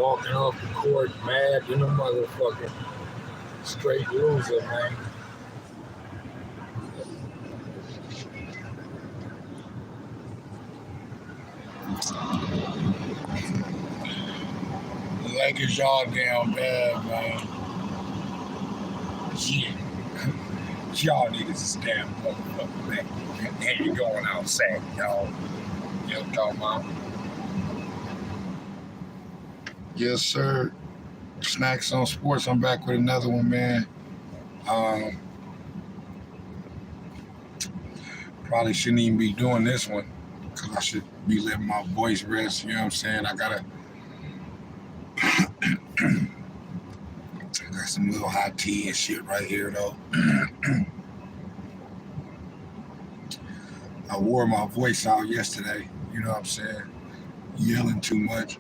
walking off the court mad than a motherfucker. Straight loser, man. The Lakers y'all damn bad, man. Yeah. Y'all niggas is damn motherfucker, man. And you going outside, y'all. You know what I'm talking about? Yes, sir. Snax on Sports. I'm back with another one, man. Probably shouldn't even be doing this one because I should be letting my voice rest. You know what I'm saying? I got some little hot tea and shit right here, though. I wore my voice out yesterday. You know what I'm saying? Yelling too much.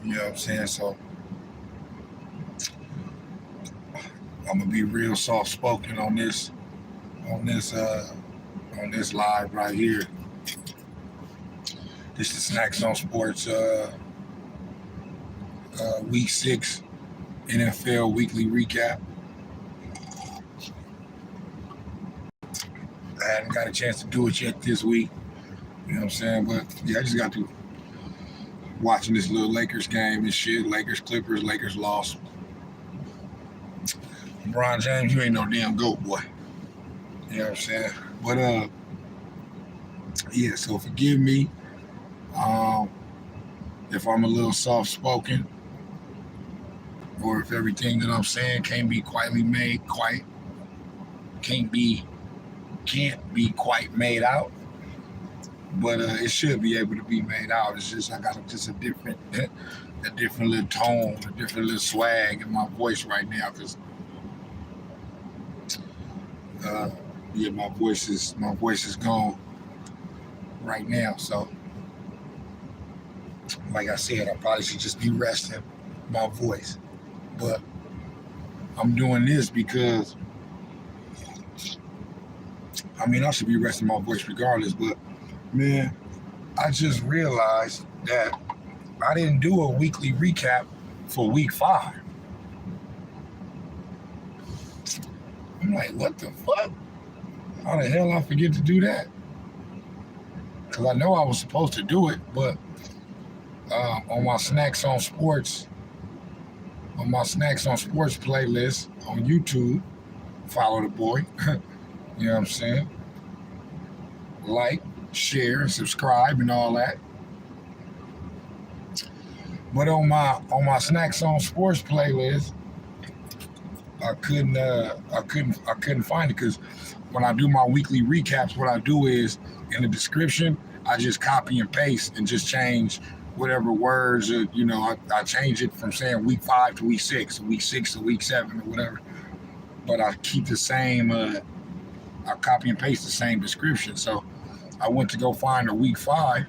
You know what I'm saying? So I'm gonna be real soft spoken on this live right here. This is Snax on Sports Week 6 NFL Weekly Recap. I hadn't got a chance to do it yet this week. You know what I'm saying? But yeah, I just got to watching this little Lakers game and shit. Lakers, Clippers, Lakers lost. LeBron James, you ain't no damn GOAT, boy. You know what I'm saying? But yeah, so forgive me if I'm a little soft-spoken or if everything that I'm saying can't be quite made out. But it should be able to be made out. It's just I got a different little tone, a different little swag in my voice right now because yeah, my voice is gone right now. So like I said, I probably should just be resting my voice. But I'm doing this because I mean I should be resting my voice regardless, but man, I just realized that I didn't do a weekly recap for week 5. I'm like, what the fuck? How the hell I forget to do that? Because I know I was supposed to do it, but on my Snax on Sports playlist on YouTube, follow the boy. You know what I'm saying? Like, share, subscribe, and all that. But on my Snax on Sports playlist, I couldn't find it because when I do my weekly recaps, what I do is in the description I just copy and paste and just change whatever words. I change it from saying week 5 to week 6, week 6 to week 7 or whatever. But I keep the same. I copy and paste the same description. So I went to go find a week 5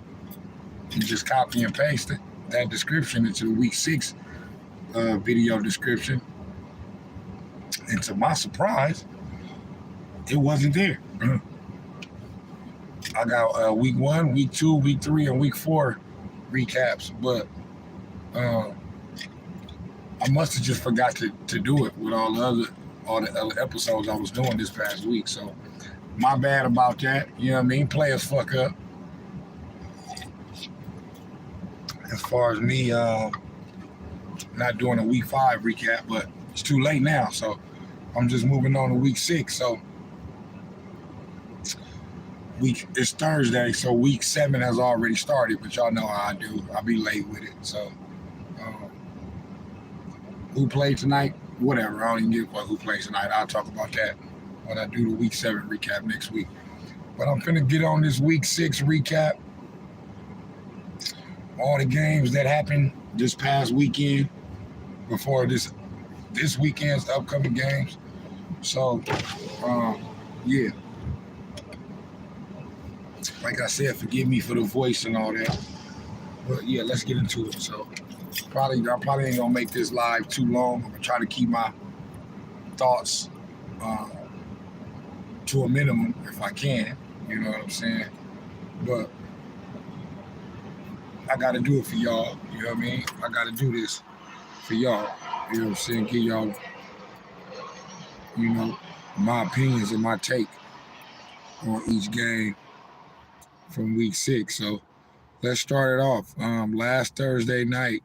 and just copy and paste that description into the week 6 video description. And to my surprise, it wasn't there. I got week 1, week 2, week 3, and week 4 recaps, but I must have just forgot to do it with all the other episodes I was doing this past week. So my bad about that. You know what I mean? Players fuck up. As far as me not doing a week 5 recap, but it's too late now, so I'm just moving on to week 6. So it's Thursday, so week 7 has already started, but y'all know how I do. I'll be late with it. So who played tonight? Whatever. I don't even give a fuck who plays tonight. I'll talk about that when I do the week 7 recap next week. But I'm finna get on this week 6 recap. All the games that happened this past weekend before this weekend's upcoming games. So, yeah. Like I said, forgive me for the voice and all that. But yeah, let's get into it. So, I probably ain't gonna make this live too long. I'm gonna try to keep my thoughts to a minimum if I can. You know what I'm saying? But I got to do it for y'all. You know what I mean? I got to do this for y'all. You know what I'm saying? Give y'all, you know, my opinions and my take on each game from week 6. So let's start it off. Last Thursday night,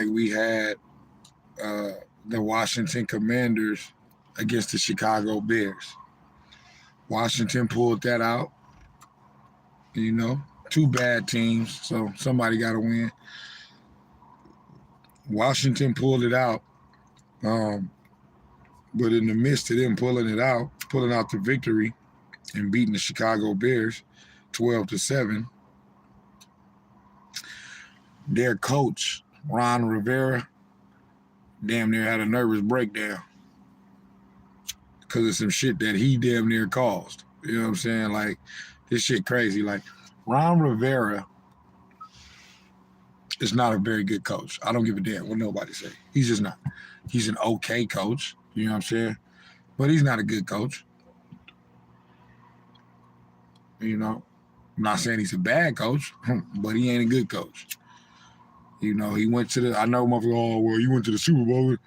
we had the Washington Commanders against the Chicago Bears. Washington pulled that out. You know, 2 bad teams, so somebody got to win. Washington pulled it out. But in the midst of them pulling out the victory and beating the Chicago Bears 12-7, their coach, Ron Rivera, damn near had a nervous breakdown because of some shit that he damn near caused. You know what I'm saying? Like, this shit crazy. Like, Ron Rivera is not a very good coach. I don't give a damn what nobody say. He's just not. He's an okay coach. You know what I'm saying? But he's not a good coach. You know? I'm not saying he's a bad coach, but he ain't a good coach. You know, he went to the, I know motherfucker, oh, well, you went to the Super Bowl.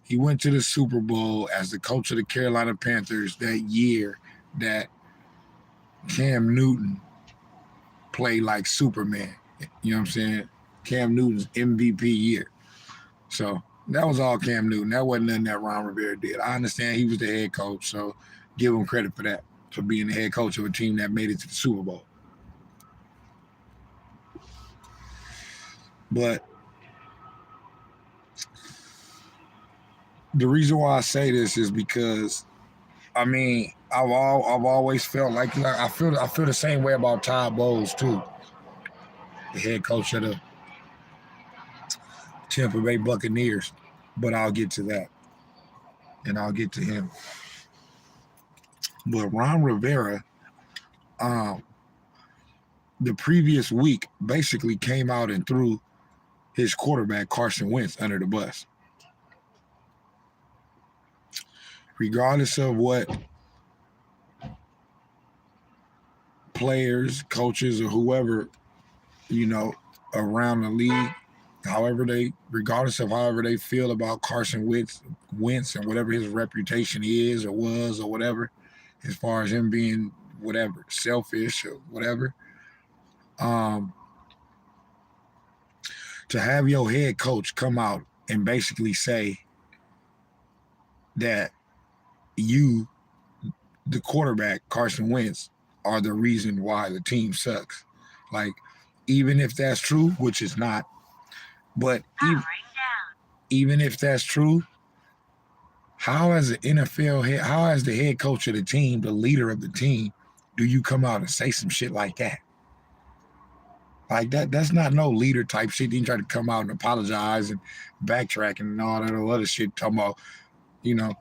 He went to the Super Bowl as the coach of the Carolina Panthers that year that Cam Newton played like Superman. You know what I'm saying? Cam Newton's MVP year. So that was all Cam Newton. That wasn't nothing that Ron Rivera did. I understand he was the head coach, so give him credit for that, for being the head coach of a team that made it to the Super Bowl. But the reason why I say this is because, I mean, I've always felt like I feel the same way about Todd Bowles too, the head coach of the Tampa Bay Buccaneers. But I'll get to that, and I'll get to him. But Ron Rivera, the previous week basically came out and threw his quarterback Carson Wentz under the bus. Regardless of what players, coaches, or whoever, you know, around the league, regardless of however they feel about Carson Wentz and whatever his reputation is or was or whatever, as far as him being whatever, selfish or whatever, to have your head coach come out and basically say that you, the quarterback, Carson Wentz, are the reason why the team sucks. Like, even if that's true, which is not, but even if that's true, how as the head coach of the team, the leader of the team, do you come out and say some shit like that? Like that's not no leader type shit. You try to come out and apologize and backtrack and all that other shit, talking about, you know,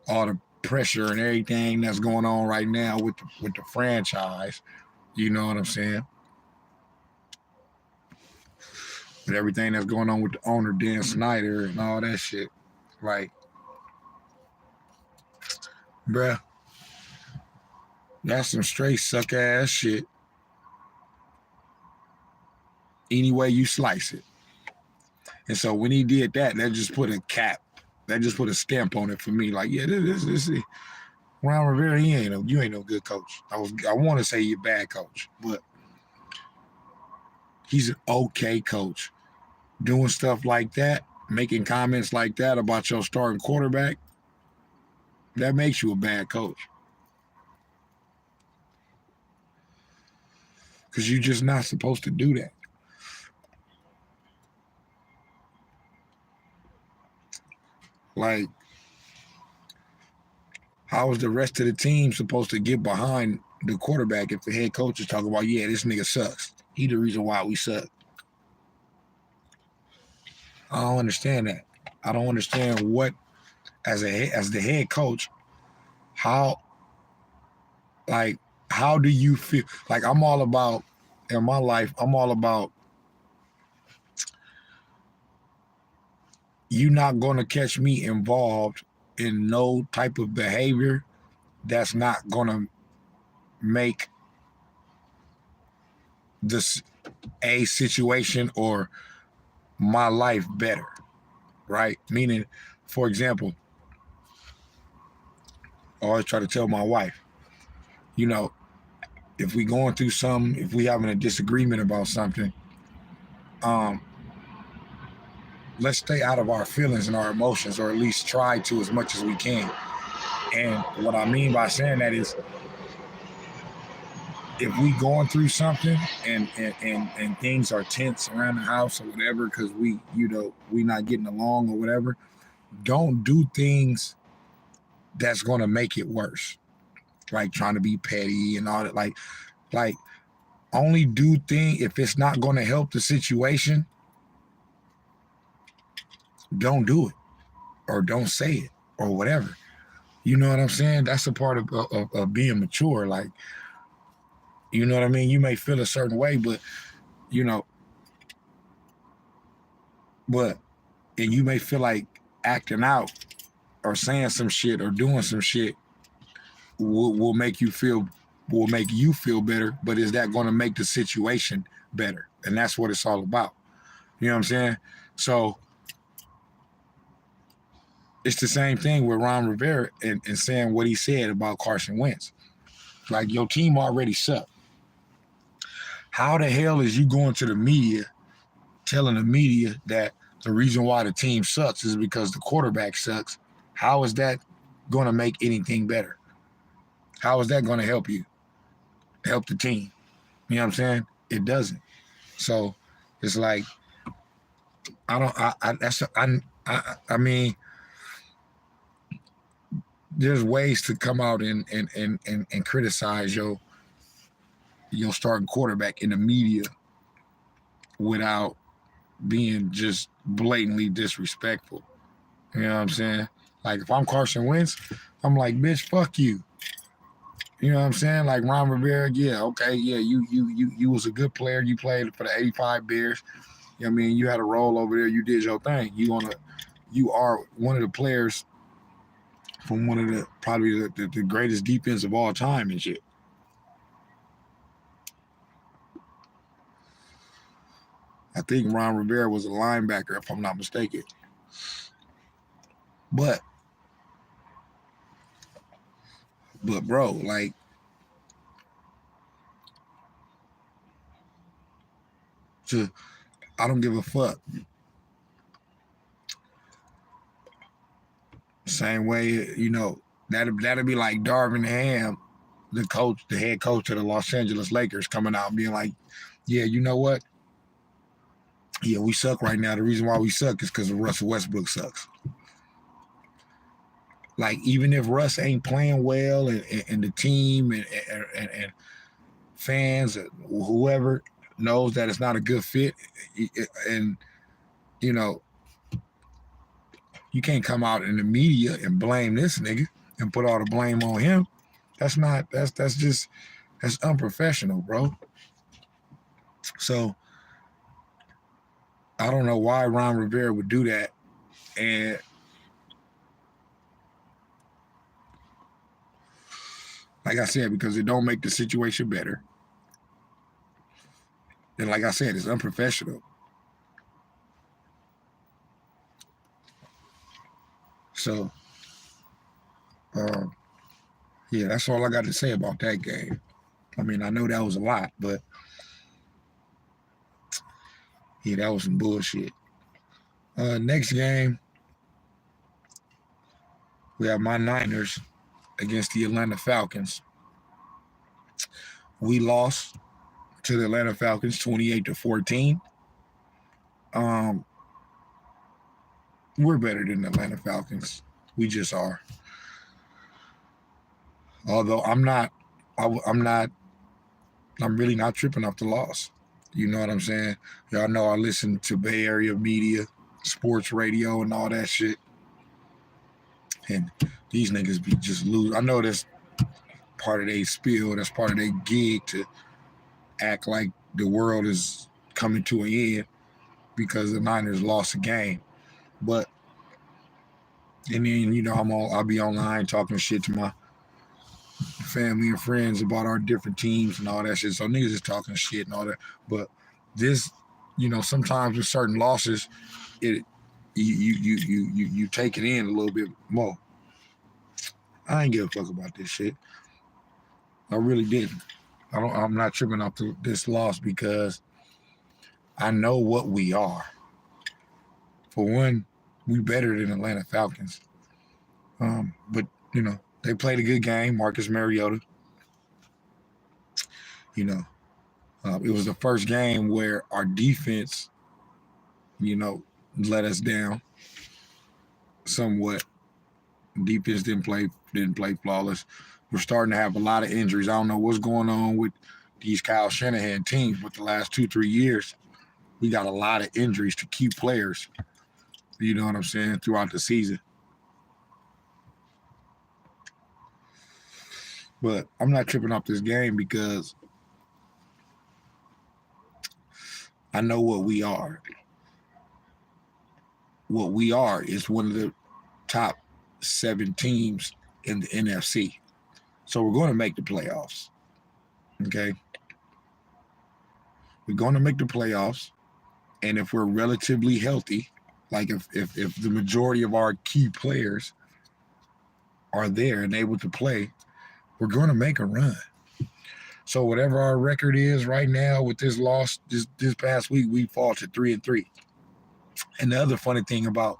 all the pressure and everything that's going on right now with the franchise. You know what I'm saying? With everything that's going on with the owner, Dan Snyder, and all that shit. Like, bruh, that's some straight suck-ass shit. Any way you slice it. And so when he did that, that just put a cap. That just put a stamp on it for me. Like, yeah, this is Ron Rivera, you ain't no good coach. I want to say you're a bad coach, but he's an okay coach. Doing stuff like that, making comments like that about your starting quarterback, that makes you a bad coach. Because you're just not supposed to do that. Like, how is the rest of the team supposed to get behind the quarterback if the head coach is talking about, yeah, this nigga sucks. He the reason why we suck. I don't understand that. I don't understand what, as the head coach, how do you feel? Like, I'm all about, in my life, I'm all about, you not going to catch me involved in no type of behavior that's not going to make this a situation or my life better, right? Meaning, for example, I always try to tell my wife, you know, if we going through something, if we having a disagreement about something, um, let's stay out of our feelings and our emotions, or at least try to as much as we can. And what I mean by saying that is, if we going through something and things are tense around the house or whatever, because we not getting along or whatever, don't do things that's gonna make it worse. Like trying to be petty and all that. Like only do things if it's not gonna help the situation, don't do it or don't say it or whatever. You know what I'm saying? That's a part of being mature. Like, you know what I mean? You may feel a certain way, but you know, and you may feel like acting out or saying some shit or doing some shit will make you feel better, but is that going to make the situation better? And that's what it's all about. You know what I'm saying? So it's the same thing with Ron Rivera and saying what he said about Carson Wentz. Like, your team already sucked. How the hell is you going to the media telling the media that the reason why the team sucks is because the quarterback sucks? How is that going to make anything better? How is that going to help the team? You know what I'm saying? It doesn't. So it's like, I mean, there's ways to come out and criticize your starting quarterback in the media without being just blatantly disrespectful. You know what I'm saying? Like, if I'm Carson Wentz, I'm like, bitch, fuck you. You know what I'm saying? Like Ron Rivera, yeah, okay, yeah, you was a good player. You played for the '85 Bears. You know what I mean? You had a role over there. You did your thing. You are one of the players from one of the probably the greatest defense of all time and shit. I think Ron Rivera was a linebacker, if I'm not mistaken. But bro, like, I don't give a fuck. Same way, you know, that'd be like Darvin Ham, the head coach of the Los Angeles Lakers, coming out and being like, yeah, you know what? Yeah, we suck right now. The reason why we suck is because Russell Westbrook sucks. Like, even if Russ ain't playing well and the team and fans, whoever knows that it's not a good fit, and you know, you can't come out in the media and blame this nigga and put all the blame on him. That's unprofessional, bro. So I don't know why Ron Rivera would do that. And like I said, because it don't make the situation better. And like I said, it's unprofessional. So, yeah, that's all I got to say about that game. I mean, I know that was a lot, but yeah, that was some bullshit. Next game, we have my Niners against the Atlanta Falcons. We lost to the Atlanta Falcons 28-14. We're better than the Atlanta Falcons. We just are. Although I'm really not tripping off the loss. You know what I'm saying? Y'all know I listen to Bay Area media, sports radio, and all that shit. And these niggas be just lose. I know that's part of their spiel. That's part of their gig to act like the world is coming to an end because the Niners lost a game. But and then, you know, I'll be online talking shit to my family and friends about our different teams and all that shit. So niggas is talking shit and all that. But this, sometimes with certain losses, it you take it in a little bit more. I ain't give a fuck about this shit. I really didn't. I'm not tripping off this loss because I know what we are. For one, we better than Atlanta Falcons. But they played a good game. Marcus Mariota. It was the first game where our defense, let us down somewhat. Defense didn't play flawless. We're starting to have a lot of injuries. I don't know what's going on with these Kyle Shanahan teams, but the last 2-3 years, we got a lot of injuries to key players. You know what I'm saying? Throughout the season. But I'm not tripping off this game because I know what we are. What we are is one of the top 7 teams in the NFC. So we're going to make the playoffs. Okay? We're going to make the playoffs. And if we're relatively healthy, like if the majority of our key players are there and able to play, we're going to make a run. So whatever our record is right now with this loss this past week, we fall to 3-3. And the other funny thing about,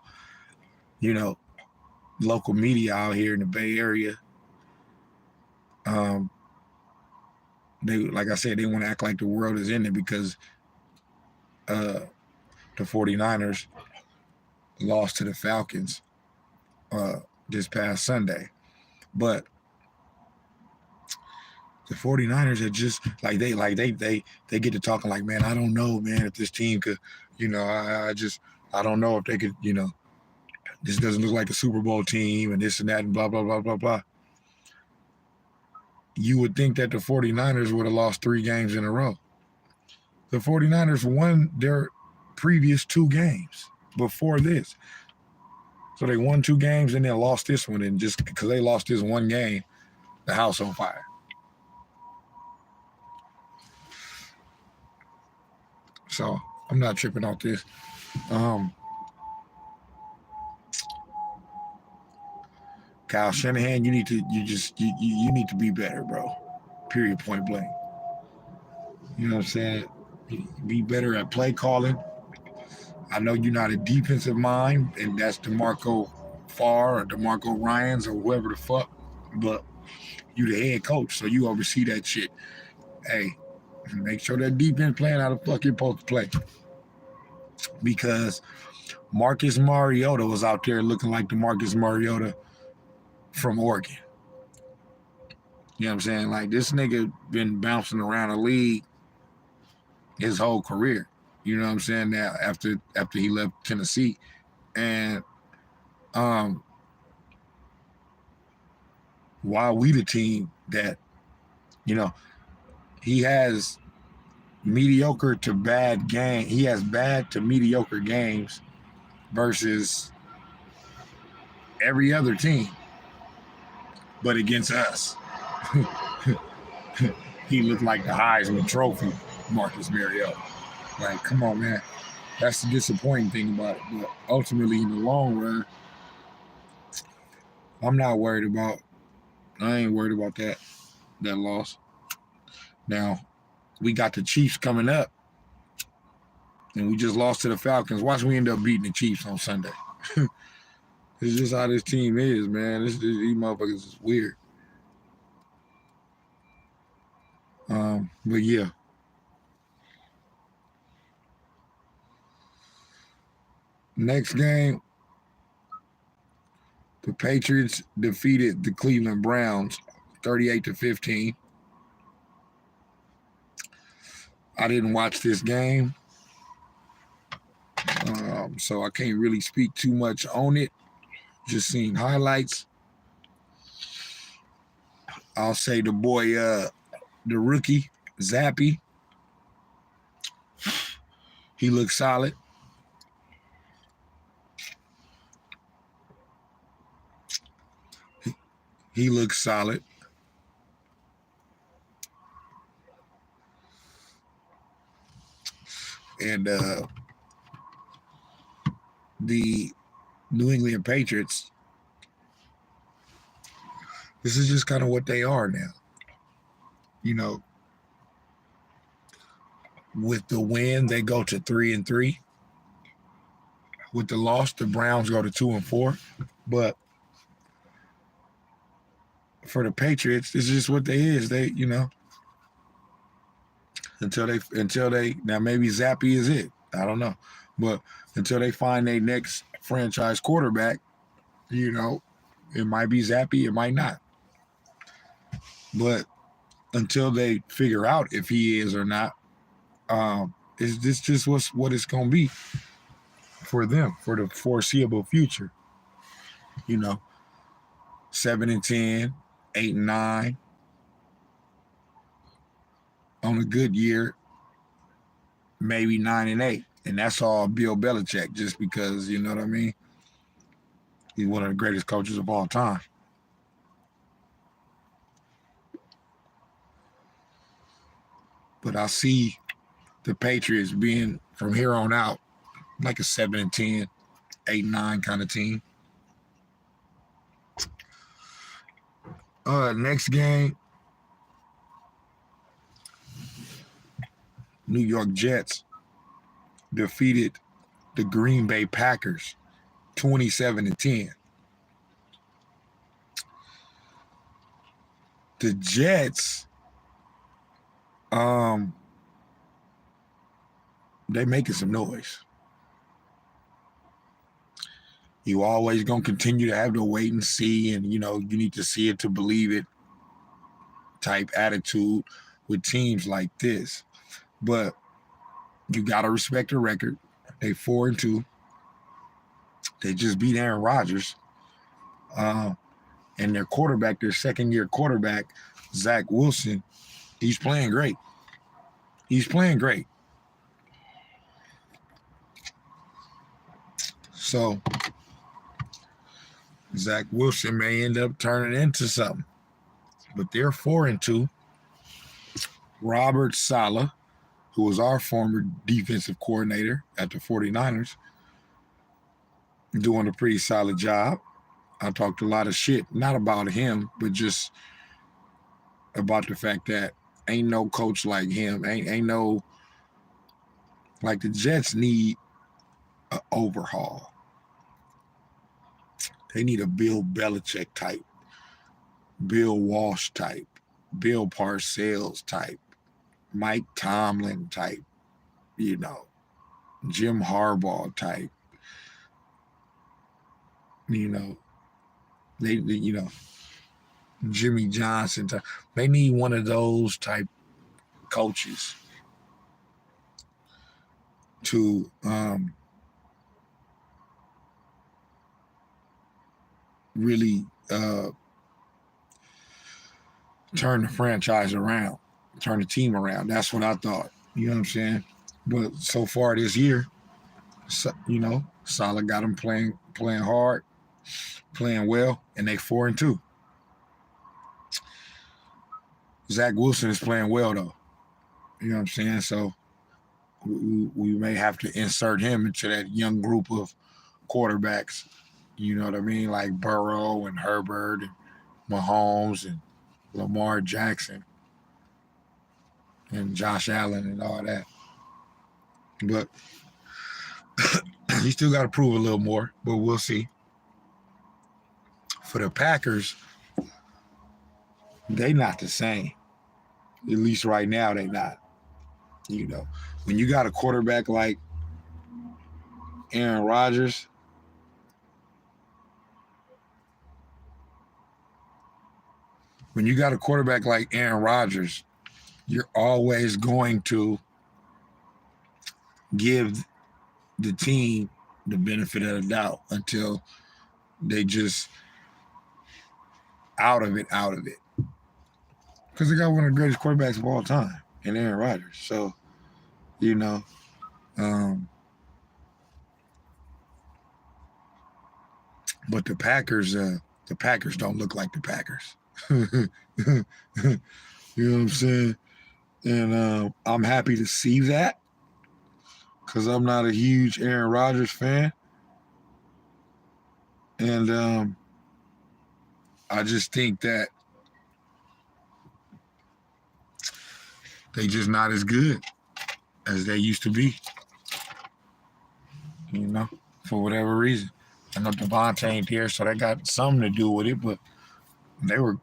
local media out here in the Bay Area, they, like I said, they want to act like the world is in it because the 49ers lost to the Falcons this past Sunday. But the 49ers are just they get to talking like, man, I don't know, man, if this team could, I don't know if they could, this doesn't look like a Super Bowl team and this and that and blah, blah, blah, blah, blah. You would think that the 49ers would have lost 3 games in a row. The 49ers won their previous 2 games before this. So they won 2 games and then lost this one. And just because they lost this one game, the house on fire. So I'm not tripping off this. Kyle Shanahan, you need to be better, bro. Period, point blank. You know what I'm saying? Be better at play calling. I know you're not a defensive mind, and that's DeMarco Farr or DeMarco Ryans or whoever the fuck, but you the head coach, so you oversee that shit. Hey, make sure that defense playing how the fuck you're supposed to play. Because Marcus Mariota was out there looking like the Marcus Mariota from Oregon. You know what I'm saying? Like, this nigga been bouncing around the league his whole career. You know what I'm saying? Now, after he left Tennessee. And while we the team that, he has mediocre to bad game. He has bad to mediocre games versus every other team. But against us, he looked like the Heisman Trophy, Marcus Mariota. Like, come on, man. That's the disappointing thing about it. But ultimately, in the long run, I ain't worried about that loss. Now, we got the Chiefs coming up, and we just lost to the Falcons. Watch we end up beating the Chiefs on Sunday. It's just how this team is, man. These motherfuckers is weird. But yeah. Next game, the Patriots defeated the Cleveland Browns 38-15. I didn't watch this game, so I can't really speak too much on it. Just seen highlights. I'll say the boy, the rookie, Zappy, he looks solid. He looks solid. And the New England Patriots, this is just kind of what they are now. You know, with the win, they go to 3-3. With the loss, the Browns go to 2-4. But for the Patriots, this is just what they is. They, until they now maybe Zappy is it. I don't know. But until they find their next franchise quarterback, it might be Zappy, it might not. But until they figure out if he is or not, is this just what it's gonna be for them for the foreseeable future? 7-10, 8-9. On a good year, maybe 9-8. And that's all Bill Belichick, just because, you know what I mean? He's one of the greatest coaches of all time. But I see the Patriots being, from here on out, like a 7-10, 8-9 kind of team. Next game, New York Jets defeated the Green Bay Packers 27-10. The Jets, they making some noise. You always gonna continue to have to wait and see, and you need to see it to believe it type attitude with teams like this. But you gotta respect the record. They 4-2. They just beat Aaron Rodgers. And their quarterback, their second-year quarterback, Zach Wilson, he's playing great. So Zach Wilson may end up turning into something. But they're 4-2. Robert Saleh, who was our former defensive coordinator at the 49ers, doing a pretty solid job. I talked a lot of shit, not about him, but just about the fact that ain't no coach like him. Ain't no, like, the Jets need an overhaul. They need a Bill Belichick type, Bill Walsh type, Bill Parcells type, Mike Tomlin type, Jim Harbaugh type, they Jimmy Johnson type. They need one of those type coaches to really turn the franchise around, turn the team around. That's what I thought. You know what I'm saying? But so far this year, Saleh got them playing hard, playing well, and they 4-2. Zach Wilson is playing well, though. You know what I'm saying? So we may have to insert him into that young group of quarterbacks. You know what I mean? Like Burrow and Herbert and Mahomes and Lamar Jackson and Josh Allen and all that. But he still got to prove a little more, but we'll see. For the Packers, they not the same. At least right now, they not. When you got a quarterback like Aaron Rodgers, you're always going to give the team the benefit of the doubt until they just out of it. Because they got one of the greatest quarterbacks of all time in Aaron Rodgers. So, but the Packers don't look like the Packers. You know what I'm saying? And I'm happy to see that. because I'm not a huge Aaron Rodgers fan. And I just think that they just not as good as they used to be, you know, for whatever reason. I know Devontae ain't there, so that got something to do with it, but they were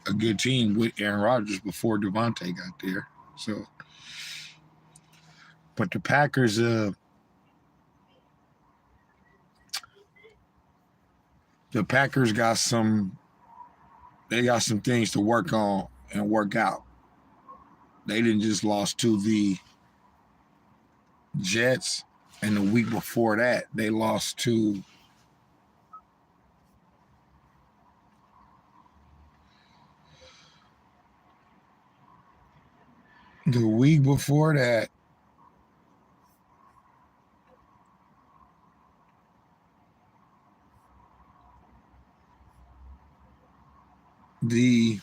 a good team with Aaron Rodgers before Devontae got there. So, but the Packers, got some, they got some things to work on and work out. They didn't just lost to the Jets, and the week before that, they lost to the week before that. The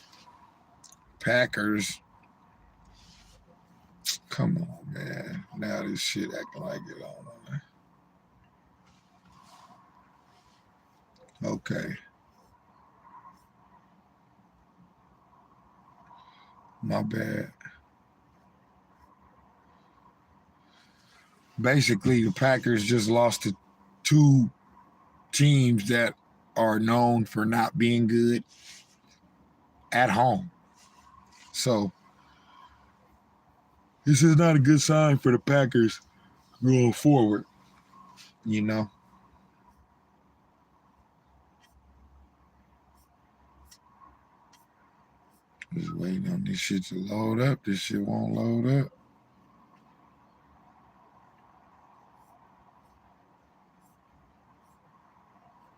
Packers, come on, man. Now this shit acting like it on. Okay. My bad. Basically, the Packers just lost to two teams that are known for not being good at home. So this is not a good sign for the Packers going forward, you know. Just waiting on this shit to load up. This shit won't load up.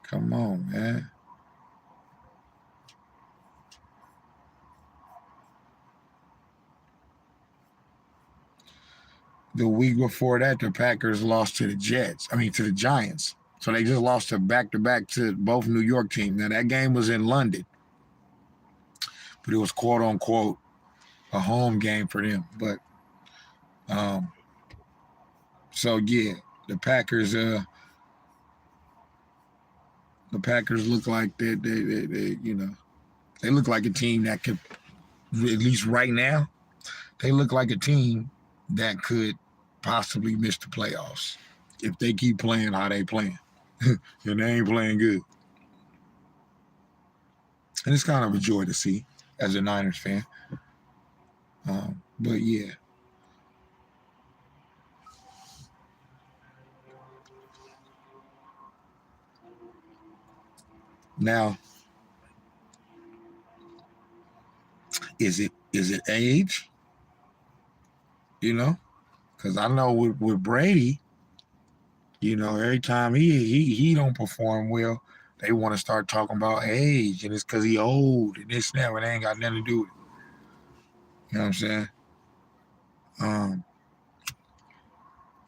Come on, man. The week before that, the Packers lost to the to the Giants. So they just lost to back-to-back to both New York teams. Now, that game was in London, but it was quote-unquote a home game for them. But, so yeah, the Packers look like they they look like a team that could, at least right now, they look like a team that could possibly miss the playoffs if they keep playing how they playing. And they ain't playing good. And it's kind of a joy to see as a Niners fan. But yeah. Now, is it age? You know, because I know with Brady, you know, every time he don't perform well, they want to start talking about age, and it's because he old and this and that, but it ain't got nothing to do with it. You know what I'm saying?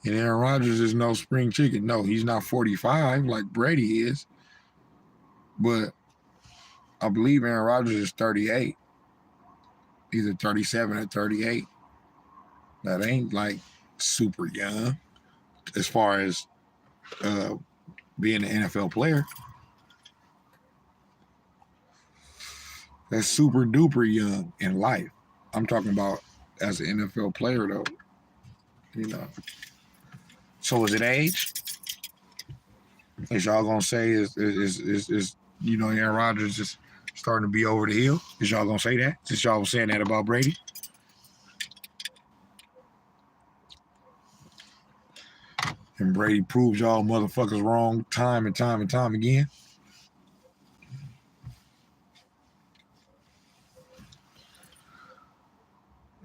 And Aaron Rodgers is no spring chicken. No, he's not 45 like Brady is, but I believe Aaron Rodgers is 38, either 37 or 38. That ain't like super young as far as being an NFL player. That's super duper young in life. I'm talking about as an NFL player though. You know. So is it age? Is y'all gonna say is Aaron Rodgers just starting to be over the hill? Is y'all gonna say that? Since y'all was saying that about Brady? And Brady proves y'all motherfuckers wrong time and time and time again.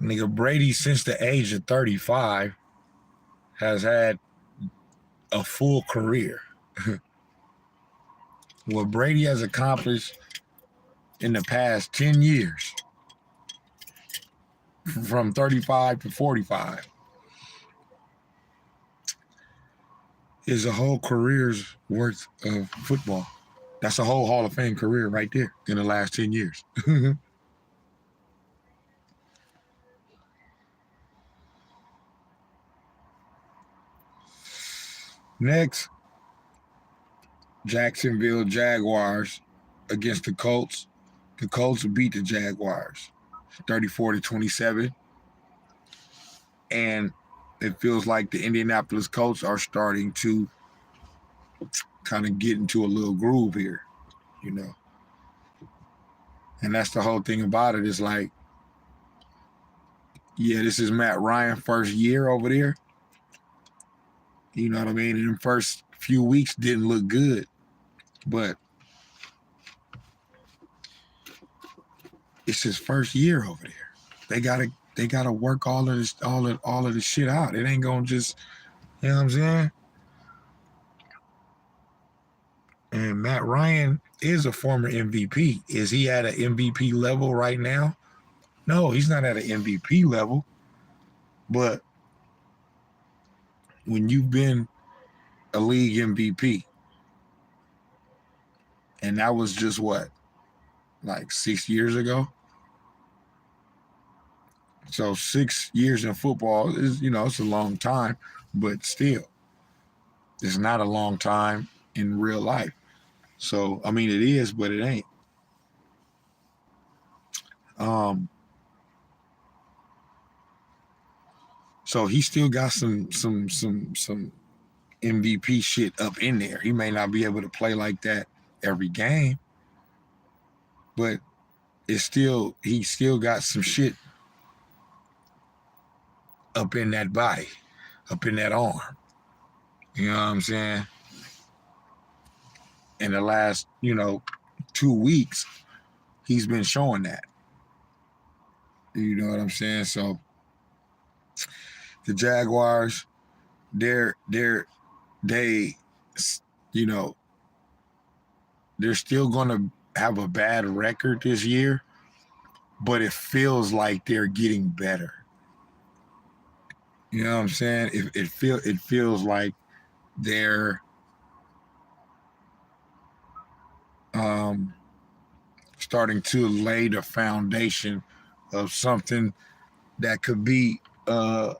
Nigga, Brady, since the age of 35, has had a full career. What Brady has accomplished in the past 10 years, from 35 to 45, is a whole career's worth of football. That's a whole Hall of Fame career right there in the last 10 years. Next, Jacksonville Jaguars against the Colts. The Colts beat the Jaguars 34-27. And it feels like the Indianapolis Colts are starting to kind of get into a little groove here, you know. And that's the whole thing about it. It's like, yeah, this is Matt Ryan first year over there. You know what I mean? And the first few weeks didn't look good. But it's his first year over there. They gotta work all of this shit out. It ain't gonna just, you know what I'm saying? And Matt Ryan is a former MVP. Is he at an MVP level right now? No, he's not at an MVP level. But when you've been a league MVP, and that was just what, like 6 years ago? So 6 years in football is, it's a long time, but still, it's not a long time in real life. So, I mean, it is, but it ain't. So he still got some MVP shit up in there. He may not be able to play like that every game, but he still got some shit up in that body, up in that arm. You know what I'm saying? In the last, 2 weeks, he's been showing that. You know what I'm saying? So the Jaguars, they're still gonna have a bad record this year, but it feels like they're getting better. You know what I'm saying? It feels like they're starting to lay the foundation of something that could be a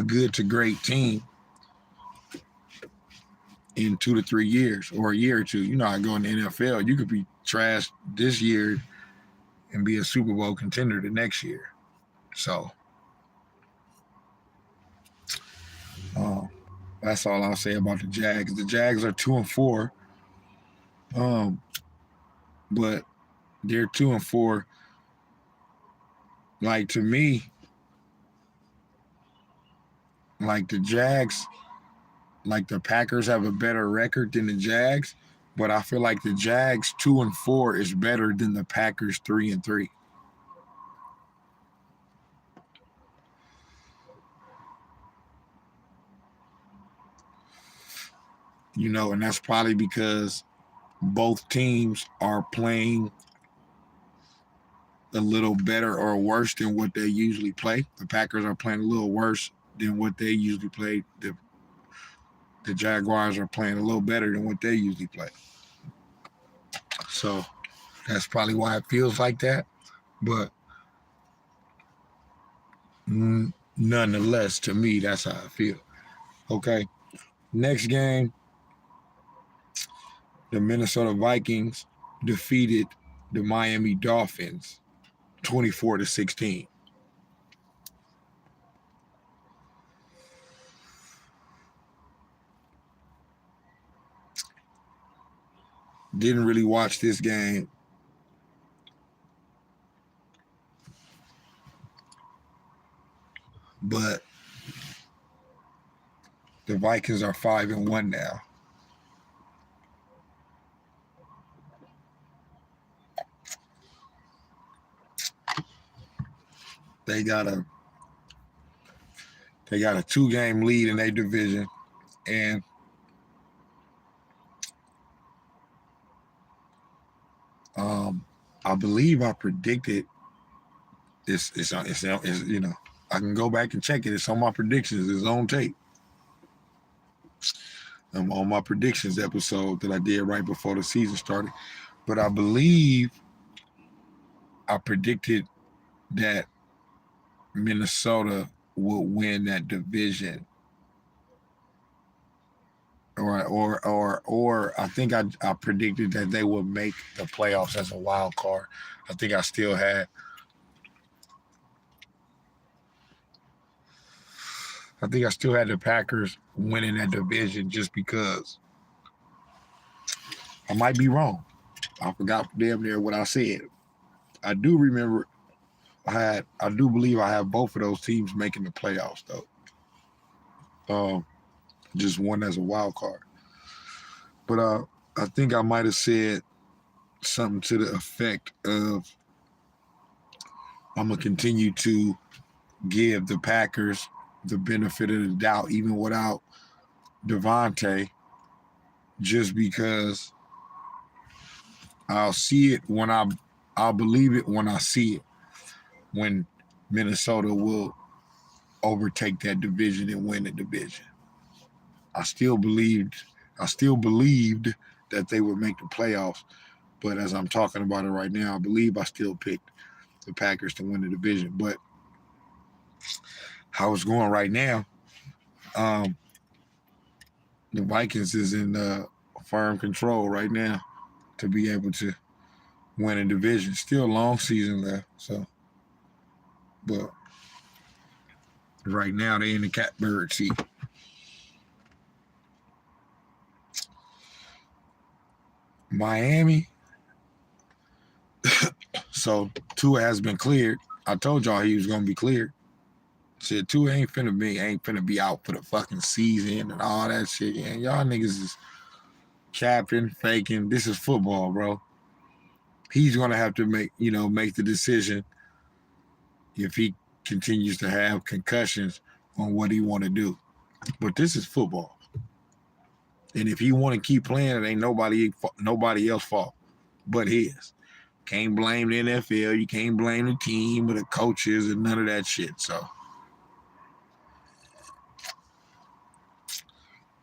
good to great team in 2 to 3 years or a year or two. You know, I go in the NFL, you could be trashed this year and be a Super Bowl contender the next year. So that's all I'll say about the Jags. The Jags are 2-4, but they're 2-4. Like, to me, like the Jags, like the Packers have a better record than the Jags, but I feel like the Jags 2-4 is better than the Packers 3-3. And that's probably because both teams are playing a little better or worse than what they usually play. The Packers are playing a little worse than what they usually play. The Jaguars are playing a little better than what they usually play. So that's probably why it feels like that. But nonetheless, to me, that's how I feel. Okay. Next game, the Minnesota Vikings defeated the Miami Dolphins 24-16. Didn't really watch this game. But the Vikings are 5-1 now. They got a 2-game lead in their division, and I believe I predicted this. It's I can go back and check it. It's on my predictions. It's on tape. On my predictions episode that I did right before the season started. But I believe I predicted that Minnesota will win that division. or I think I predicted that they would make the playoffs as a wild card. I think I still had the Packers winning that division just because. I might be wrong. I forgot damn near what I said. I do remember I do believe I have both of those teams making the playoffs though. Just one as a wild card. But I think I might have said something to the effect of I'm gonna continue to give the Packers the benefit of the doubt, even without Devontae, just because I'll see it when I'll believe it when I see it. When Minnesota will overtake that division and win the division. I still believed that they would make the playoffs, but as I'm talking about it right now, I believe I still picked the Packers to win the division. But how it's going right now, the Vikings is in firm control right now to be able to win a division. Still a long season left, so but right now they're in the catbird seat. Miami. So Tua has been cleared. I told y'all he was gonna be cleared. Shit, Tua ain't finna be out for the fucking season and all that shit. And y'all niggas is capping, faking. This is football, bro. He's gonna have to make the decision if he continues to have concussions on what he want to do. But this is football, and if he want to keep playing, it ain't nobody else fault but his. Can't blame the NFL. You can't blame the team or the coaches and none of that shit. So,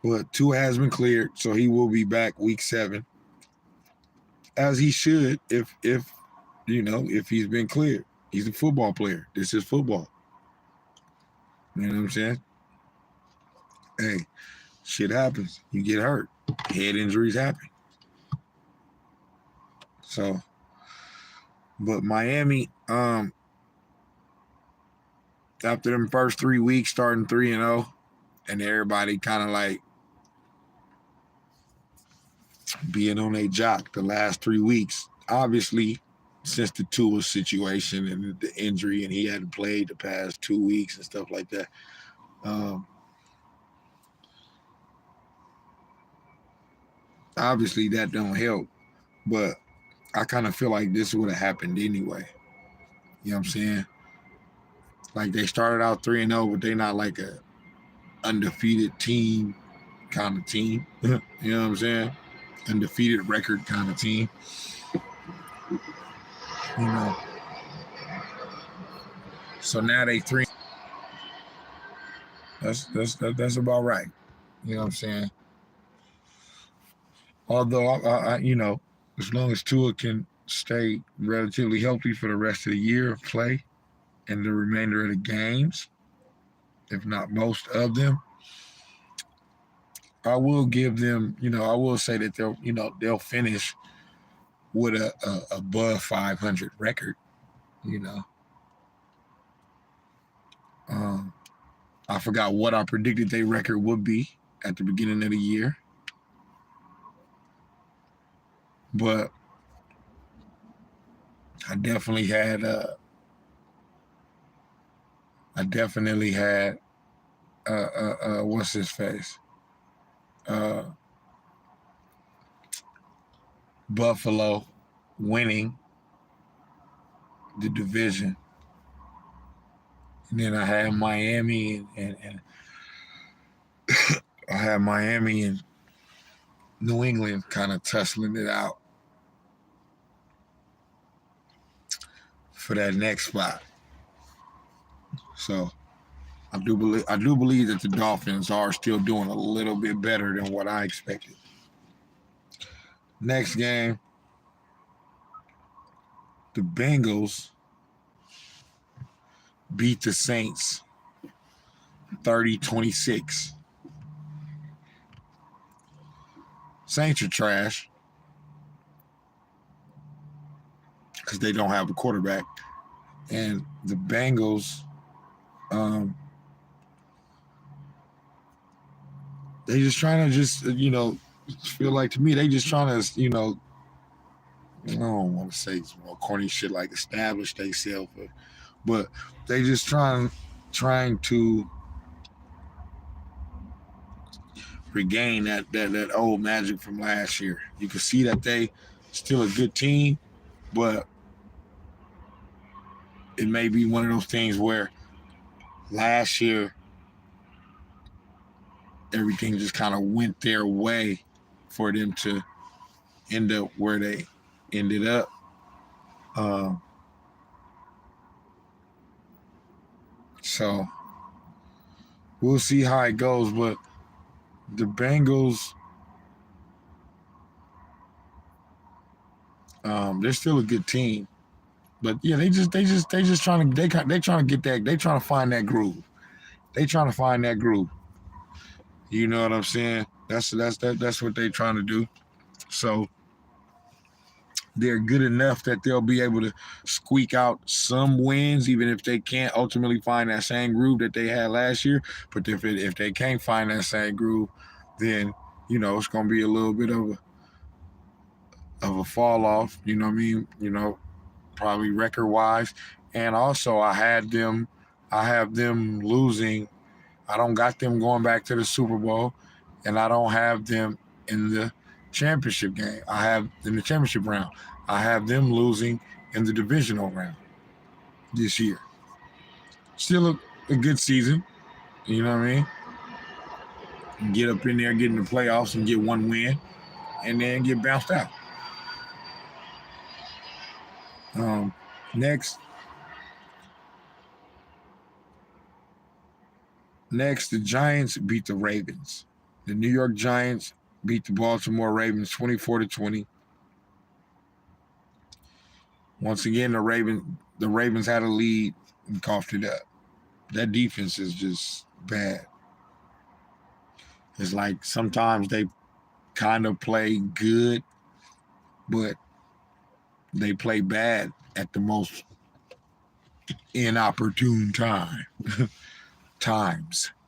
but Tua has been cleared, so he will be back week 7, as he should if he's been cleared. He's a football player. This is football. You know what I'm saying? Hey, shit happens. You get hurt. Head injuries happen. So, but Miami, after them first 3 weeks, starting 3-0, and everybody kind of like being on a jock the last 3 weeks, obviously, since the Tua situation and the injury, and he hadn't played the past 2 weeks and stuff like that. Obviously, that don't help, but I kind of feel like this would have happened anyway. You know what I'm saying? Like they started out 3-0, but they're not like a undefeated team kind of team. You know what I'm saying? Undefeated record kind of team. You know. So now they 3. That's about right. You know what I'm saying? Although I as long as Tua can stay relatively healthy for the rest of the year, play and the remainder of the games, if not most of them, I will give them, I will say that they'll finish with a above 500 record, I forgot what I predicted their record would be at the beginning of the year, but I definitely had what's his face? Buffalo winning the division. And then I had Miami and I had Miami and New England kind of tussling it out for that next spot. So I do believe that the Dolphins are still doing a little bit better than what I expected. Next game, the Bengals beat the Saints 30-26. Saints are trash because they don't have a quarterback. And the Bengals, they just trying to feel like, to me, they just trying to, I don't want to say some more corny shit like establish themselves, but they just trying to regain that old magic from last year. You can see that they still a good team, but it may be one of those things where last year everything just kind of went their way for them to end up where they ended up. So we'll see how it goes, but the Bengals, they're still a good team. But yeah, they just trying to get that, they trying to find that groove. They trying to find that groove. You know what I'm saying? That's what they trying to do. So they're good enough that they'll be able to squeak out some wins, even if they can't ultimately find that same groove that they had last year. But if they can't find that same groove, then it's gonna be a little bit of a fall off. You know what I mean? Probably record wise. And also I have them losing. I don't got them going back to the Super Bowl, and I don't have them in the championship game. I have in the championship round. I have them losing in the divisional round this year. Still a good season, you know what I mean? Get up in there, get in the playoffs, and get one win, and then get bounced out. Next, the Giants beat the Ravens. The New York Giants beat the Baltimore Ravens 24-20. Once again, the Ravens had a lead and coughed it up. That defense is just bad. It's like sometimes they kind of play good, but they play bad at the most inopportune times.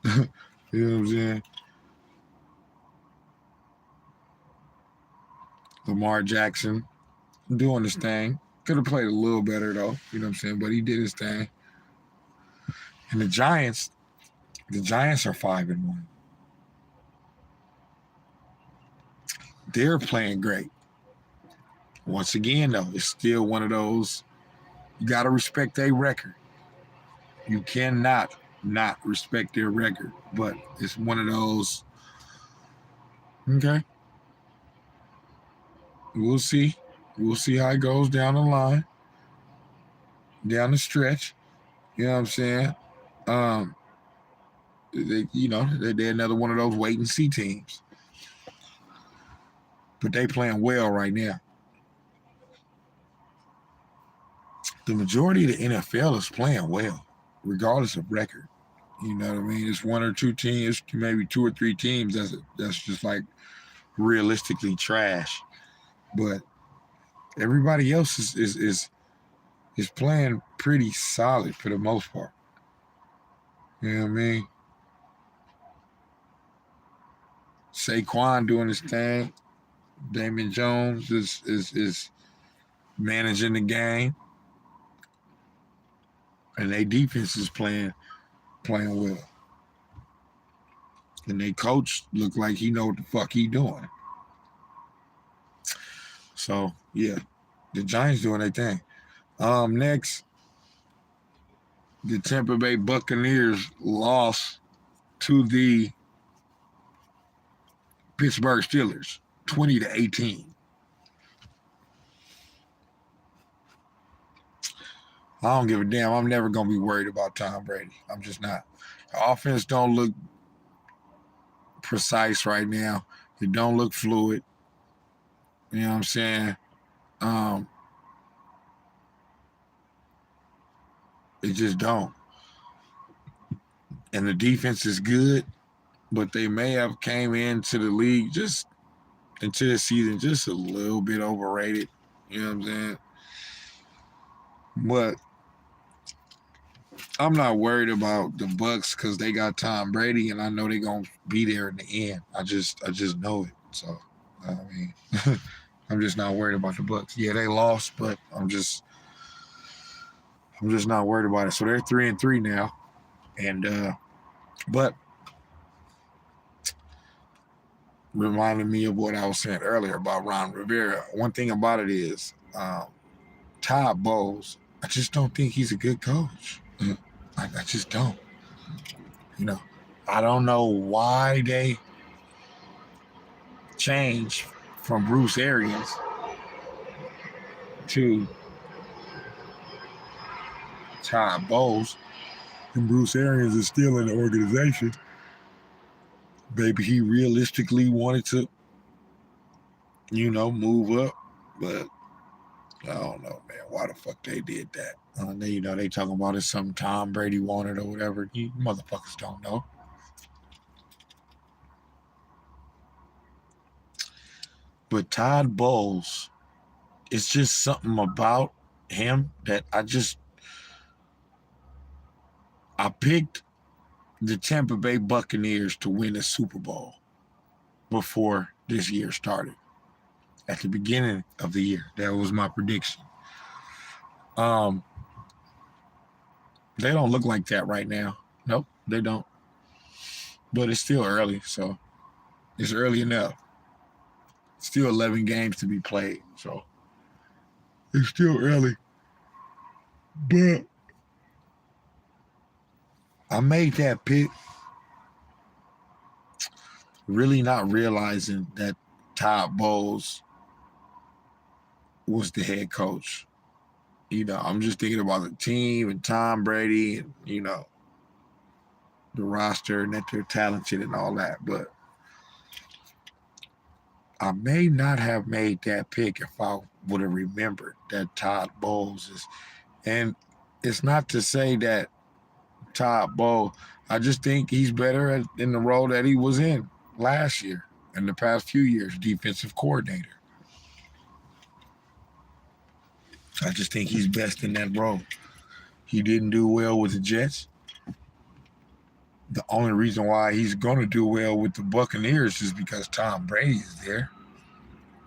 You know what I'm saying? Lamar Jackson doing his thing. Could have played a little better though, you know what I'm saying? But he did his thing. And the Giants are 5-1. They're playing great. Once again, though, it's still one of those, you got to respect their record. You cannot not respect their record. But it's one of those, okay, we'll see. We'll see how it goes down the line, down the stretch. You know what I'm saying? They're another one of those wait and see teams. But they playing well right now. The majority of the NFL is playing well, regardless of record. You know what I mean? It's one or two teams, maybe two or three teams that's just like realistically trash. But everybody else is playing pretty solid for the most part. You know what I mean? Saquon doing his thing. Damon Jones is managing the game. And their defense is playing well. And their coach look like he know what the fuck he doing. So, yeah. The Giants doing their thing. Next, the Tampa Bay Buccaneers lost to the Pittsburgh Steelers, 20-18. I don't give a damn. I'm never going to be worried about Tom Brady. I'm just not. The offense don't look precise right now. It don't look fluid. You know what I'm saying? It just don't. And the defense is good, but they may have came into the league just into the season just a little bit overrated. You know what I'm saying? But I'm not worried about the Bucks because they got Tom Brady, and I know they're gonna be there in the end. I just know it. So I mean, I'm just not worried about the Bucks. Yeah, they lost, but I'm just not worried about it. So they're 3-3 now, and but reminded me of what I was saying earlier about Ron Rivera. One thing about it is Todd Bowles. I just don't think he's a good coach. I just don't. You know, I don't know why they changed from Bruce Arians to Todd Bowles, and Bruce Arians is still in the organization. Maybe he realistically wanted to, move up, but I don't know, man. Why the fuck they did that? They talking about it something Tom Brady wanted or whatever. You motherfuckers don't know. But Todd Bowles, it's just something about him that I picked the Tampa Bay Buccaneers to win the Super Bowl before this year started. At the beginning of the year, that was my prediction. They don't look like that right now. Nope, they don't. But it's still early, so it's early enough. Still 11 games to be played, so it's still early. But I made that pick really not realizing that Todd Bowles was the head coach. I'm just thinking about the team and Tom Brady and, the roster and that they're talented and all that. But I may not have made that pick if I would have remembered that Todd Bowles is. And it's not to say that Todd Bowles, I just think he's better in the role that he was in last year and the past few years, defensive coordinator. I just think he's best in that role. He didn't do well with the Jets. The only reason why he's going to do well with the Buccaneers is because Tom Brady is there.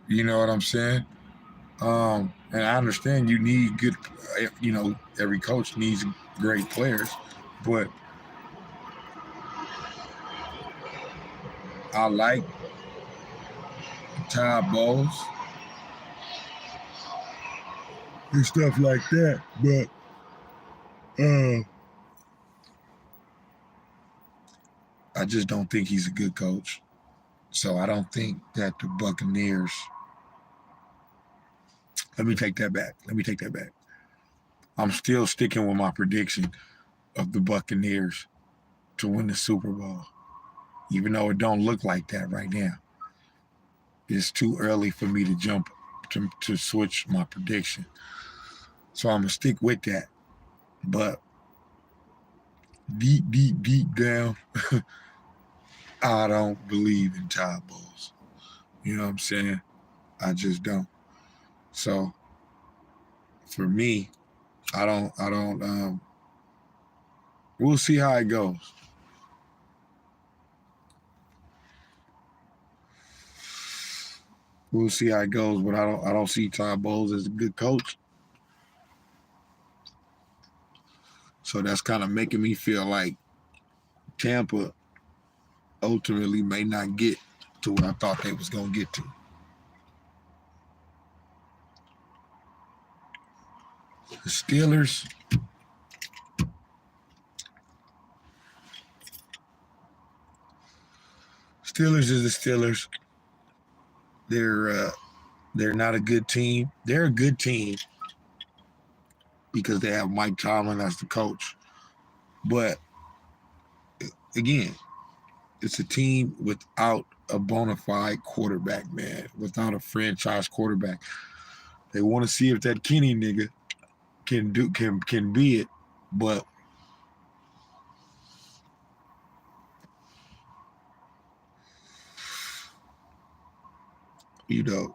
You know what I'm saying? And I understand you need good, every coach needs great players, but I like Todd Bowles and stuff like that, but I just don't think he's a good coach. So I don't think that the Buccaneers. Let me take that back. I'm still sticking with my prediction of the Buccaneers to win the Super Bowl, even though it don't look like that right now. It's too early for me to jump to switch my prediction. So I'm going to stick with that. But deep down, I don't believe in Todd Bowles. You know what I'm saying? I just don't. So for me, I don't, we'll see how it goes. We'll see how it goes, but I don't see Todd Bowles as a good coach. So that's kind of making me feel like Tampa ultimately may not get to what I thought they was going to get to. The Steelers, is the Steelers. They're not a good team. They're a good team because they have Mike Tomlin as the coach. But again, it's a team without a bona fide quarterback, man, without a franchise quarterback. They want to see if that Kenny nigga can be it, but you know,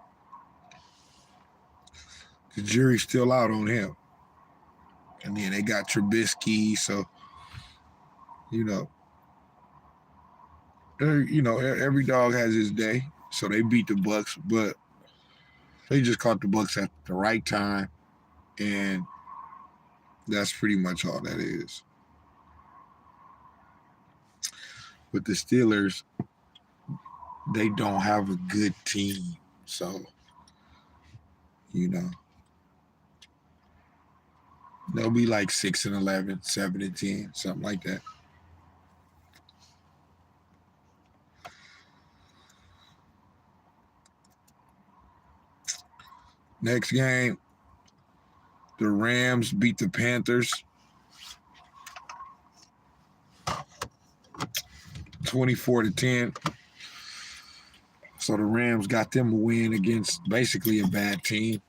the jury's still out on him. And then they got Trubisky, so, you know, every dog has his day. So they beat the Bucks, but they just caught the Bucks at the right time, and that's pretty much all that is. But the Steelers, they don't have a good team, so they'll be like 6-11, 7-10, something like that. Next game, the Rams beat the Panthers 24-10. So the Rams got them a win against basically a bad team.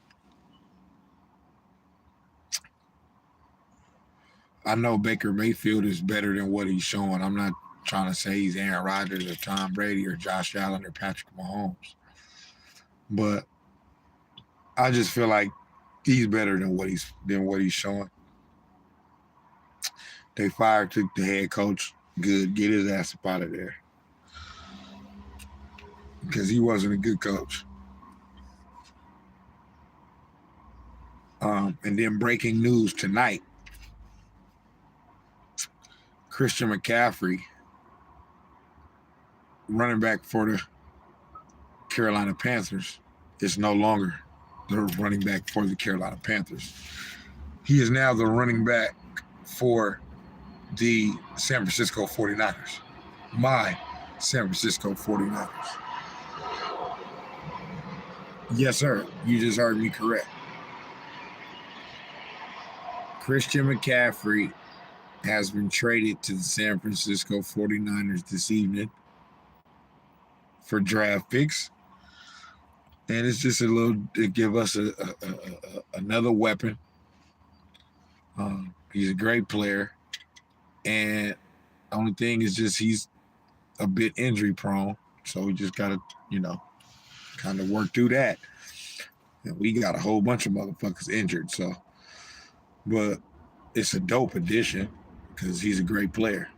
I know Baker Mayfield is better than what he's showing. I'm not trying to say he's Aaron Rodgers or Tom Brady or Josh Allen or Patrick Mahomes. But I just feel like he's better than what he's showing. They fired the head coach. Good. Get his ass up out of there. Because he wasn't a good coach. And then breaking news tonight. Christian McCaffrey, running back for the Carolina Panthers, is no longer the running back for the Carolina Panthers. He is now the running back for the San Francisco 49ers. My San Francisco 49ers. Yes, sir. You just heard me correct. Christian McCaffrey has been traded to the San Francisco 49ers this evening for draft picks. And it's just to give us another weapon. He's a great player. And the only thing is just he's a bit injury prone. So we just got to, kind of work through that. And we got a whole bunch of motherfuckers injured. So, but it's a dope addition because he's a great player.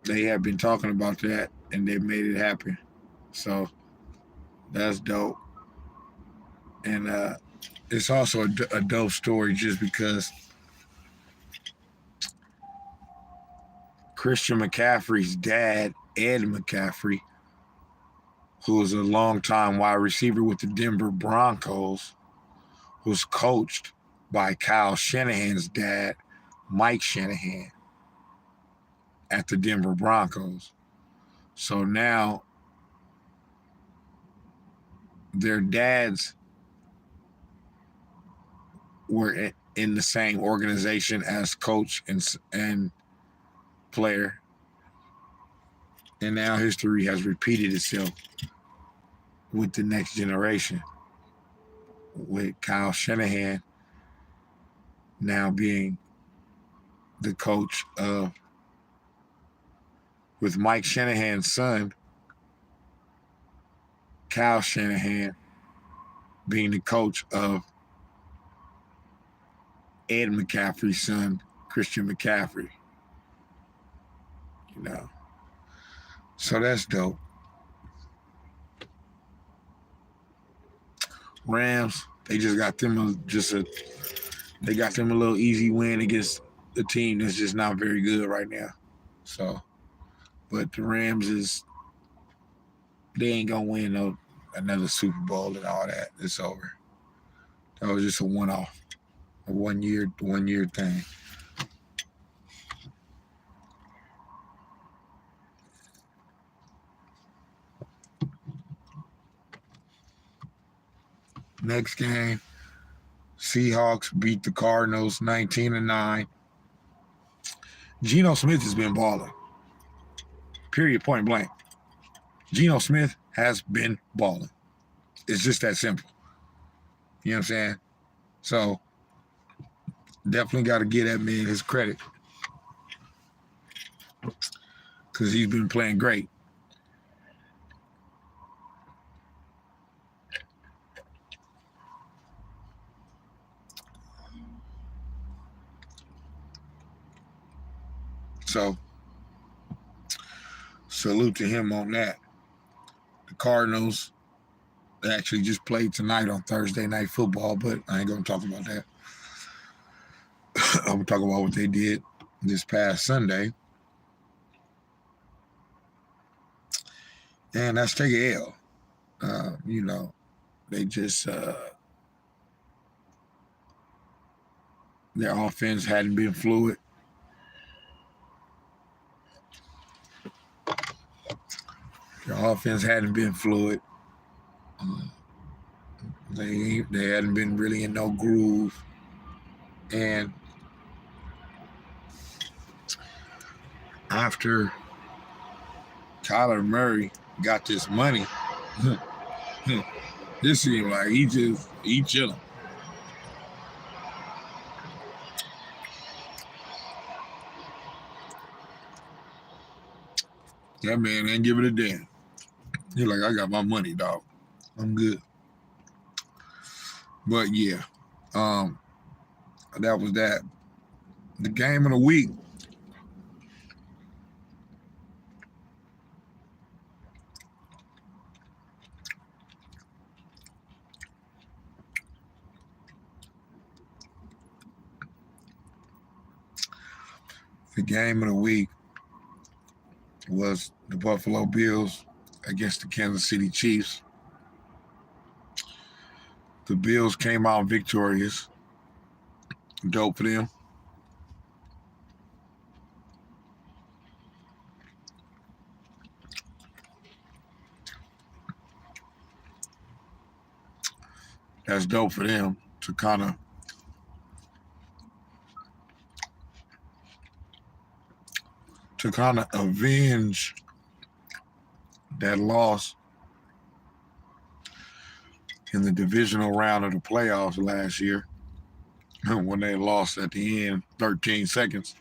They have been talking about that, and they made it happen. So that's dope. And it's also a dope story just because Christian McCaffrey's dad, Ed McCaffrey, who was a longtime wide receiver with the Denver Broncos, was coached by Kyle Shanahan's dad, Mike Shanahan, at the Denver Broncos. So now their dads were in the same organization as coach and player. And now history has repeated itself with the next generation, with Kyle Shanahan now being the coach of, with Mike Shanahan's son, Kyle Shanahan, being the coach of Ed McCaffrey's son, Christian McCaffrey. So that's dope. Rams, they just got them a little easy win against a team that's just not very good right now. So, but the Rams they ain't gonna win another Super Bowl and all that. It's over. That was just a one-off, a one-year thing. Next game, Seahawks beat the Cardinals 19-9. Geno Smith has been balling. Period, point blank. Geno Smith has been balling. It's just that simple. You know what I'm saying? So, definitely got to give that man his credit because he's been playing great. So salute to him on that. The Cardinals actually just played tonight on Thursday Night Football, but I ain't going to talk about that. I'm going to talk about what they did this past Sunday. And that's take a L. They just their offense hadn't been fluid. They hadn't been really in no groove. And after Kyler Murray got this money, this seemed like he chilling. That man ain't giving a damn. He's like, I got my money, dog. I'm good. But yeah, that was that. The game of the week. The game of the week was the Buffalo Bills against the Kansas City Chiefs. The Bills came out victorious. Dope for them. That's dope for them to kind of avenge that loss in the divisional round of the playoffs last year when they lost at the end 13 seconds.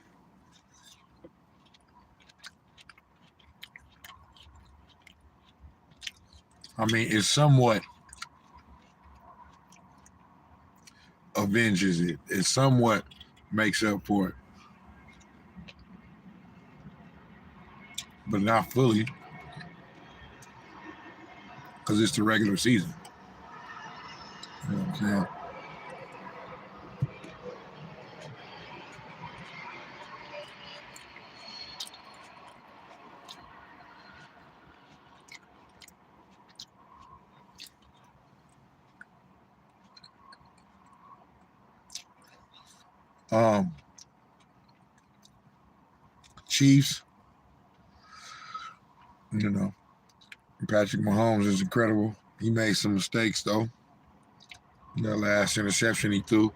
I mean, it somewhat avenges it. It somewhat makes up for it. But not fully, because it's the regular season. You know what I'm saying? Chiefs, Patrick Mahomes is incredible. He made some mistakes, though. That last interception he threw.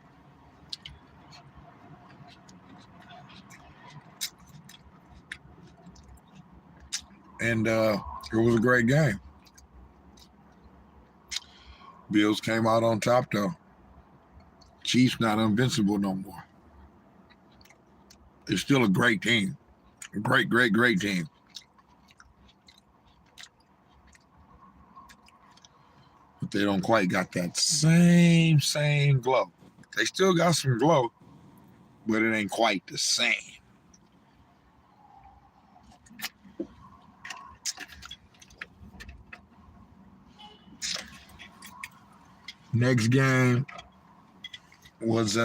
And it was a great game. Bills came out on top, though. Chiefs not invincible no more. It's still a great team. A great, great, great team. But they don't quite got that same glow. They still got some glow, but it ain't quite the same. Next game was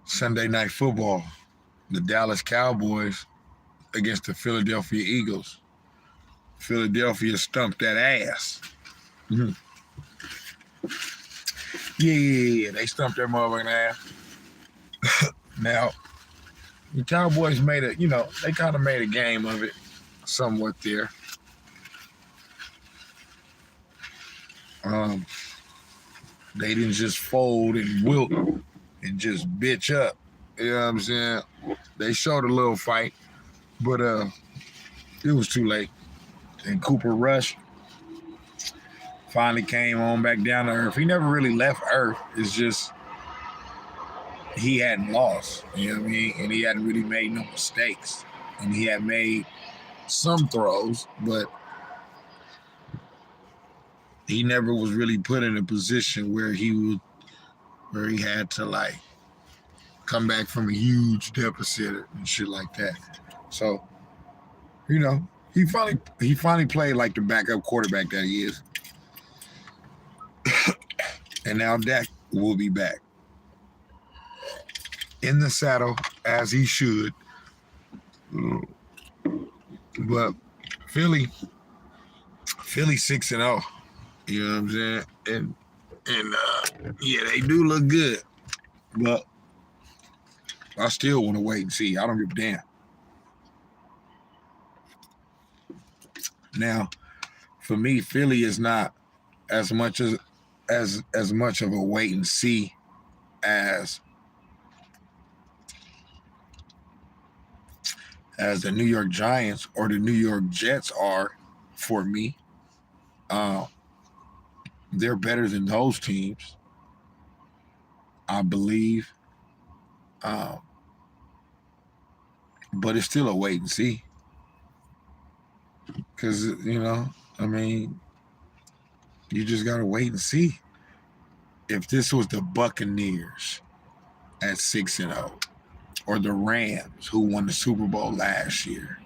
Sunday Night Football. The Dallas Cowboys against the Philadelphia Eagles. Philadelphia stumped that ass. Mm-hmm. Yeah, they stumped that motherfucking ass. Now, the Cowboys made they kind of made a game of it somewhat there. They didn't just fold and wilt and just bitch up. You know what I'm saying? They showed a little fight, but it was too late. And Cooper Rush finally came on back down to earth. He never really left earth. It's just he hadn't lost. You know what I mean? And he hadn't really made no mistakes. And he had made some throws, but he never was really put in a position where he would where he had to like come back from a huge deficit and shit like that. So, you know, he finally played like the backup quarterback that he is. And now Dak will be back in the saddle as he should. But Philly 6-0. You know what I'm saying? And yeah, they do look good. But I still want to wait and see. I don't give a damn. Now, for me, Philly is not as much much of a wait and see as the New York Giants or the New York Jets are for me. They're better than those teams, I believe. But it's still a wait and see. Because, you know, I mean, you just got to wait and see. If this was the Buccaneers at 6-0, or the Rams who won the Super Bowl last year,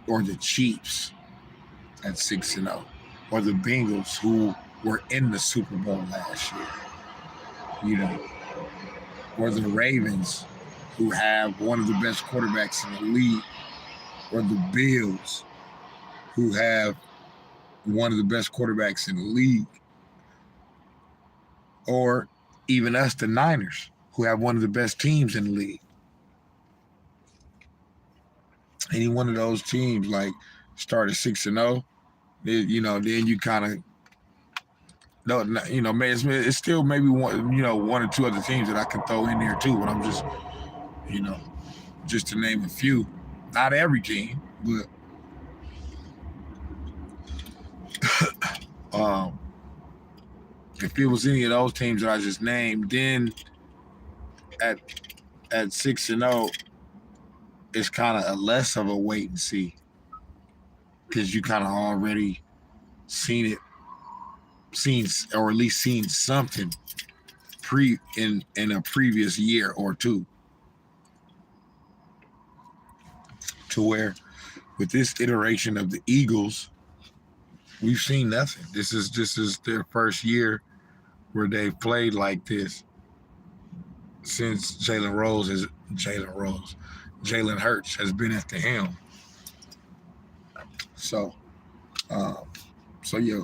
or the Chiefs at 6-0, or the Bengals who were in the Super Bowl last year, you know, or the Ravens who have one of the best quarterbacks in the league, or the Bills who have one of the best quarterbacks in the league, or even us, the Niners, who have one of the best teams in the league. Any one of those teams, like, start at 6-0, you know, then you kind of, no, you know, it's still maybe one, you know, one or two other teams that I can throw in there too. But I'm just, you know, just to name a few. Not every team, but if it was any of those teams that I just named, then at 6-0, it's kind of a less of a wait and see, because you kind of already seen or at least seen something in a previous year or two, to where with this iteration of the Eagles, we've seen nothing. This is their first year where they've played like this since Jalen Hurts has been at the helm. So yeah,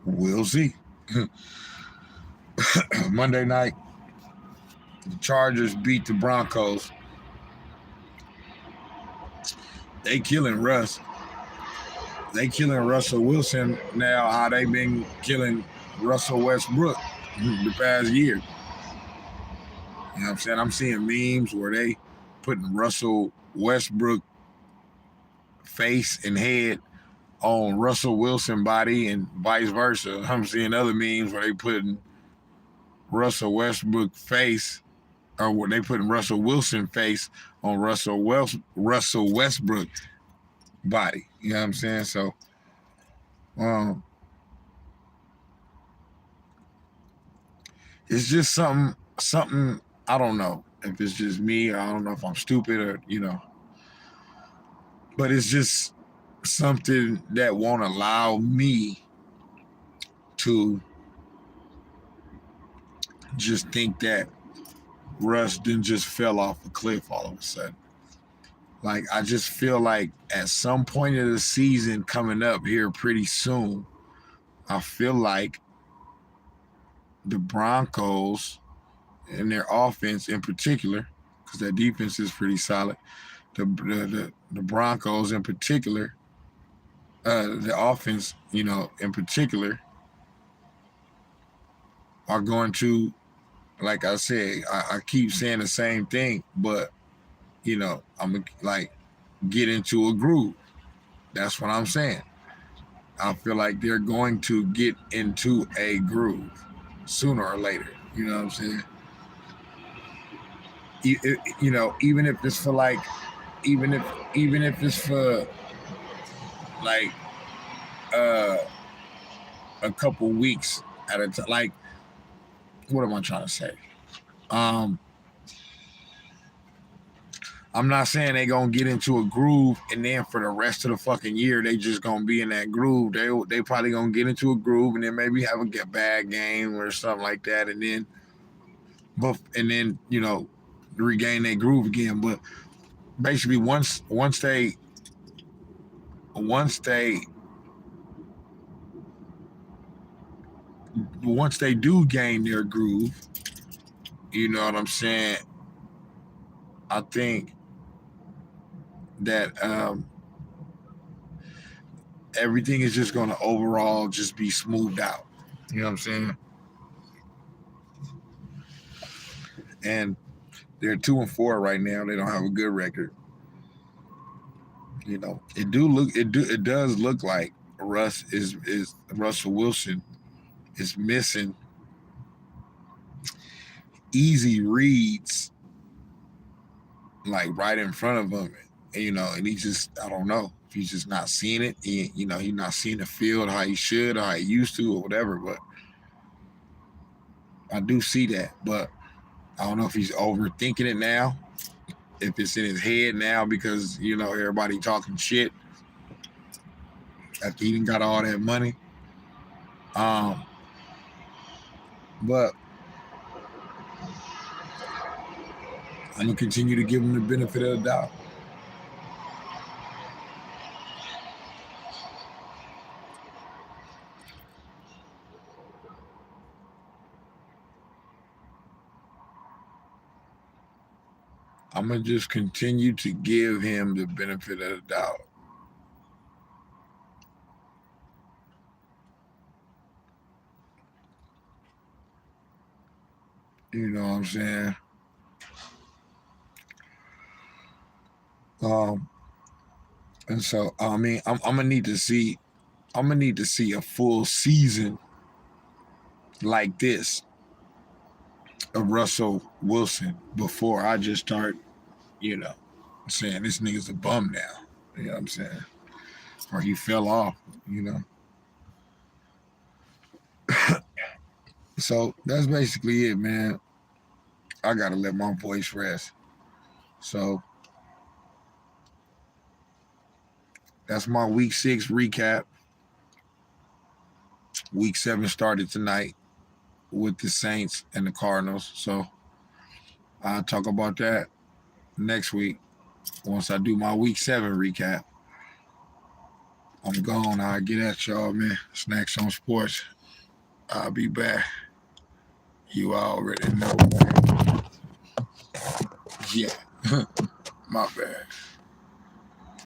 we'll see. Monday night, the Chargers beat the Broncos. They killing Russ. They killing Russell Wilson now, how they been killing Russell Westbrook the past year. You know what I'm saying? I'm seeing memes where they putting Russell Westbrook face and head on Russell Wilson body and vice versa. I'm seeing other memes where they putting Russell Westbrook face, or where they putting Russell Wilson face on Russell Westbrook body. You know what I'm saying? So, it's just something. I don't know if it's just me, or I don't know if I'm stupid, or, you know, but it's just something that won't allow me to just think that Russ didn't just fell off a cliff all of a sudden. Like, I just feel like at some point of the season coming up here pretty soon, I feel like the Broncos and their offense in particular, because their defense is pretty solid, the Broncos in particular, the offense, you know, in particular, are going to, like I said, I keep saying the same thing, but, you know, I'm like, get into a groove. That's what I'm saying. I feel like they're going to get into a groove sooner or later. You know what I'm saying? You know, even if it's for like, even if it's for like a couple weeks at a time, like, what am I trying to say? I'm not saying they gonna get into a groove and then for the rest of the fucking year they just gonna be in that groove. They probably gonna get into a groove and then maybe have a bad game or something like that, and then regain their groove again. But basically, once they do gain their groove, you know what I'm saying? I think that everything is just going to overall just be smoothed out. You know what I'm saying? And they're 2-4 right now. They don't have a good record. You know, it does look like Russell Wilson is missing easy reads like right in front of him. And, you know, and he just, I don't know if he's just not seeing it. He's not seeing the field how he should or how he used to or whatever. But I do see that. But I don't know if he's overthinking it now, if it's in his head now because, you know, everybody talking shit after he didn't got all that money. But I'm going to continue to give him the benefit of the doubt. I'm going to just continue to give him the benefit of the doubt. You know what I'm saying? And so, I mean, I'm gonna need to see a full season like this of Russell Wilson before I just start, you know, saying this nigga's a bum now. You know what I'm saying? Or he fell off, you know. So that's basically it, man. I gotta let my voice rest. So that's my week 6 recap. Week 7 started tonight with the Saints and the Cardinals. So I'll talk about that next week once I do my week 7 recap. I'm gone. I'll get at y'all, man. Snax on Sports. I'll be back. You already know. Yeah. My bad.